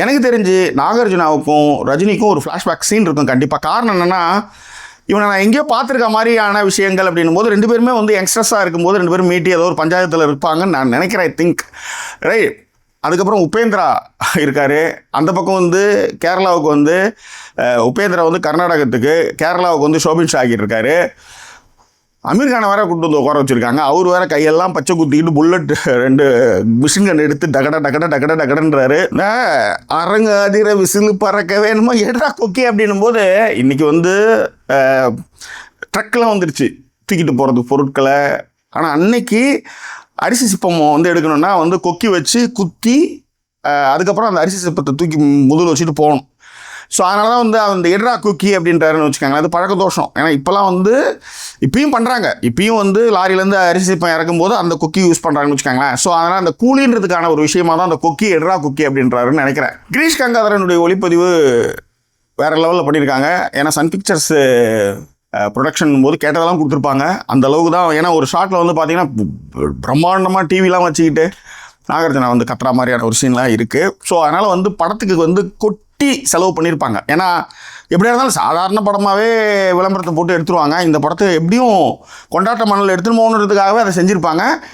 எனக்கு தெரிஞ்சு நாகார்ஜுனாவுக்கும் ரஜினிக்கும் ஒரு ஃப்ளாஷ்பேக் சீன் இருக்கும் கண்டிப்பாக. காரணம் என்னென்னா, இவனை நான் எங்கேயோ பார்த்துருக்க மாதிரியான விஷயங்கள் அப்படின்னும் போது 2 பேருமே வந்து யங்ஸ்டர்ஸாக இருக்கும்போது 2 பேரும் மீட்டி ஏதோ ஒரு பஞ்சாயத்தில் இருப்பாங்கன்னு நான் நினைக்கிறேன். I think right. அதுக்கப்புறம் உபேந்திரா இருக்கார். அந்த பக்கம் வந்து கேரளாவுக்கு வந்து உபேந்திரா வந்து கர்நாடகத்துக்கு, கேரளாவுக்கு வந்து ஷோபின் ஷாகிர் இருக்கார். அமீர் கானை வேற கூப்பிட்டு வந்து உட்கார வச்சுருக்காங்க. அவர் வேற கையெல்லாம் பச்சை குத்திக்கிட்டு புல்லட் 2 மிஷின் கன் எடுத்து டகடன்றாரு. அரங்காதிர விசிலு பறக்க வேணுமா எடா கொக்கி அப்படின்னும் போது இன்றைக்கி வந்து ட்ரக்கெலாம் வந்துருச்சு தூக்கிட்டு போகிறது பொருட்களை. ஆனால் அன்னைக்கு அரிசி சிப்பம் வந்து எடுக்கணும்னா வந்து கொக்கி வச்சு குத்தி அதுக்கப்புறம் அந்த அரிசி சிப்பத்தை தூக்கி முதல் வச்சுட்டு போகணும். ஸோ அதனால தான் வந்து அந்த எட்ரா குக்கி அப்படின்றாருன்னு வச்சுக்காங்க. அது பழக்க தோஷம். ஏன்னா இப்போலாம் வந்து இப்பயும் பண்ணுறாங்க. இப்பயும் வந்து லாரியிலேருந்து அரிசி சிப்பம் இறக்கும்போது அந்த கொக்கி யூஸ் பண்ணுறாங்கன்னு வச்சுக்காங்களேன். ஸோ அதனால் அந்த கூலின்றதுக்கான ஒரு விஷயமாக தான் அந்த கொக்கி எட்ரா குக்கி அப்படின்றாருன்னு நினைக்கிறேன். கிரீஷ் கங்காதரனுடைய ஒளிப்பதிவு வேறு லெவலில் பண்ணியிருக்காங்க. ஏன்னா சன் பிக்சர்ஸ் ப்ரொடக்ஷன் போது கேட்டதெல்லாம் கொடுத்துருப்பாங்க. அந்த அளவுக்கு தான். ஏன்னா ஒரு ஷாட்டில் வந்து பார்த்தீங்கன்னா பிரம்மாண்டமாக டிவிலாம் வச்சுக்கிட்டு நாகார்ஜுனா வந்து கத்துற மாதிரியான ஒரு சீன்லாம் இருக்குது. ஸோ அதனால் வந்து படத்துக்கு வந்து கொட்டி செலவு பண்ணியிருப்பாங்க. ஏன்னா எப்படியா இருந்தாலும் சாதாரண படமாகவே விளம்பரத்தை போட்டு எடுத்துருவாங்க. இந்த படத்தை எப்படியும் கொண்டாட்ட மணலில் எடுத்துன்னு போகணுன்றதுக்காகவே அதை செஞ்சுருப்பாங்க.